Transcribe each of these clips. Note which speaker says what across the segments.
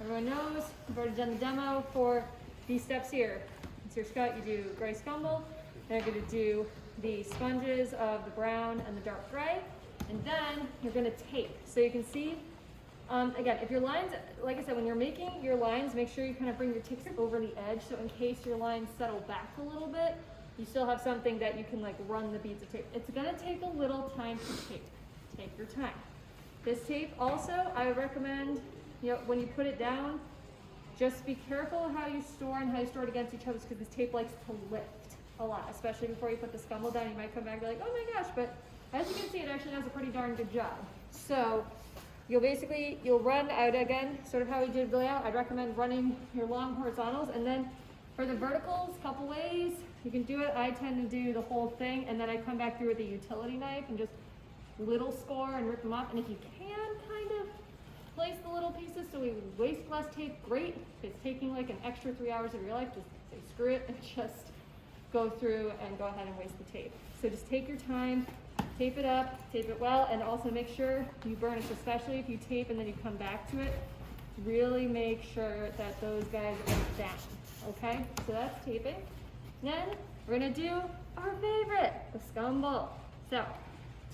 Speaker 1: Everyone knows, we've already done the demo for these steps here. It's your scut, you do gray scumble, then you're gonna do the sponges of the brown and the dark gray, and then you're gonna tape. So you can see, again, if your lines, like I said, when you're making your lines, make sure you kind of bring your tips over the edge, so in case your lines settle back a little bit, you still have something that you can like run the beads of tape. It's gonna take a little time to tape. Take your time. This tape also, I would recommend, you know, when you put it down, just be careful how you store and how you store it against each other, because this tape likes to lift a lot, especially before you put the scumble down. You might come back and be like, oh my gosh, but as you can see, it actually does a pretty darn good job. So you'll run out again, sort of how we did the layout. I'd recommend running your long horizontals, and then for the verticals, couple ways you can do it. I tend to do the whole thing, and then I come back through with a utility knife and just little score and rip them off. And if you can kind of place the little pieces so we waste less tape, great. If it's taking like an extra 3 hours of your life, just say screw it and just go through and go ahead and waste the tape. So just take your time, tape it up, tape it well, and also make sure you burn it, especially if you tape and then you come back to it. Really make sure that those guys are down, okay? So that's taping. Then we're gonna do our favorite, the scumble. So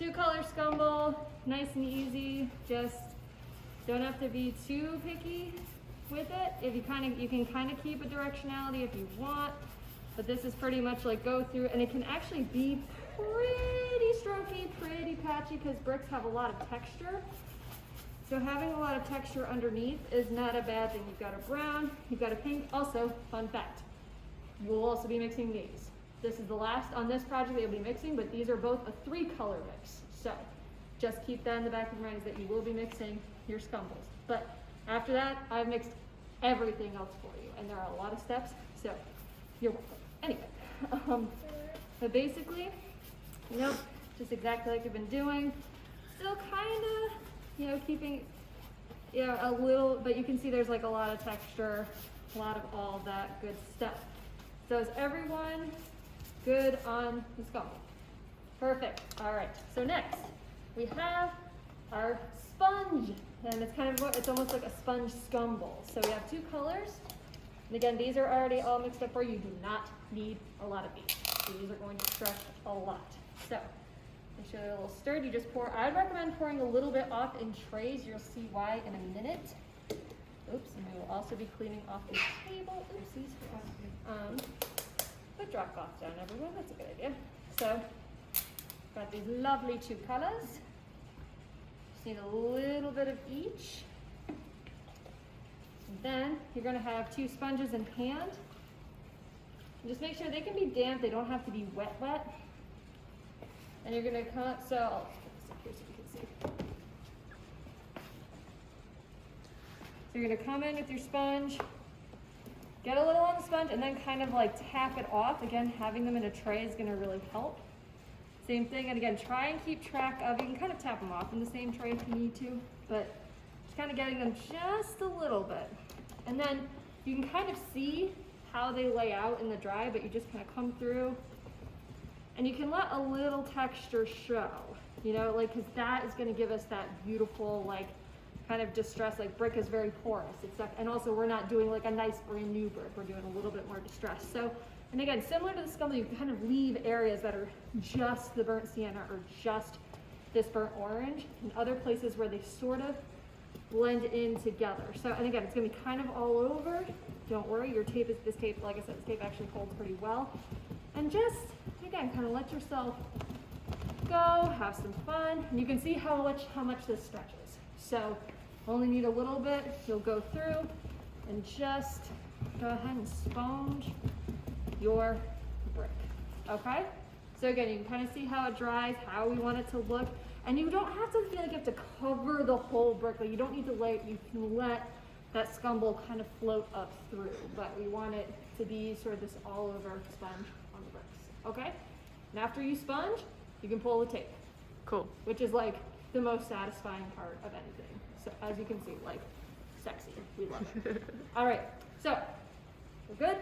Speaker 1: 2-color scumble, nice and easy. Just don't have to be too picky with it. If you can kind of keep a directionality if you want, but this is pretty much like go through, and it can actually be pretty strokey, pretty patchy, because bricks have a lot of texture. So having a lot of texture underneath is not a bad thing. You've got a brown, you've got a pink. Also, fun fact, you will also be mixing these. This is the last on this project that you'll be mixing, but these are both a 3-color mix. So just keep that in the back of your mind, is that you will be mixing your scumbles. But after that, I've mixed everything else for you, and there are a lot of steps, so you're welcome. Anyway, but basically, you know, just exactly like you've been doing. Still kind of, you know, keeping, you know, a little, but you can see there's like a lot of texture, a lot of all that good stuff. So is everyone good on the scumble? Perfect. All right. So next we have our sponge, and it's kind of, it's almost like a sponge scumble. So we have 2 colors, and again, these are already all mixed up for you. You do not need a lot of these. These are going to stretch a lot. So make sure they're a little stirred. You just pour. I'd recommend pouring a little bit off in trays. You'll see why in a minute. Oops, and we will also be cleaning off the table. Oopsies. Put drop cloth down, everyone. That's a good idea. So, got these lovely 2 colors. Just need a little bit of each. And then you're going to have 2 sponges in hand. And just make sure they can be damp. They don't have to be wet, wet. And you're going to cut. So I'll put this up here so you can see. So you're going to come in with your sponge, get a little on the sponge, and then kind of like tap it off. Again, having them in a tray is going to really help. Same thing, and again, try and keep track of, you can kind of tap them off in the same tray if you need to, but just kind of getting them just a little bit. And then you can kind of see how they lay out in the dry, but you just kind of come through, and you can let a little texture show, you know, like, because that is going to give us that beautiful, like, kind of distress. Like, brick is very porous. It's not, and also we're not doing like a nice brand new brick. We're doing a little bit more distress. So, and again, similar to the scumble, you kind of leave areas that are just the burnt sienna or just this burnt orange, and other places where they sort of blend in together. So, and again, it's going to be kind of all over. Don't worry, your tape is, this tape, like I said, this tape actually holds pretty well. And just, again, kind of let yourself go, have some fun. And you can see how much this stretches. So only need a little bit. You'll go through and just go ahead and sponge your brick, okay? So again, you can kind of see how it dries, how we want it to look. And you don't have to feel like you have to cover the whole brick. Like, you don't need to lay, you can let that scumble kind of float up through, but we want it to be sort of this all over sponge on the bricks, okay? And after you sponge, you can pull the tape.
Speaker 2: Cool.
Speaker 1: Which is like the most satisfying part of anything. So as you can see, like, sexy, we love it. All right, so we're good.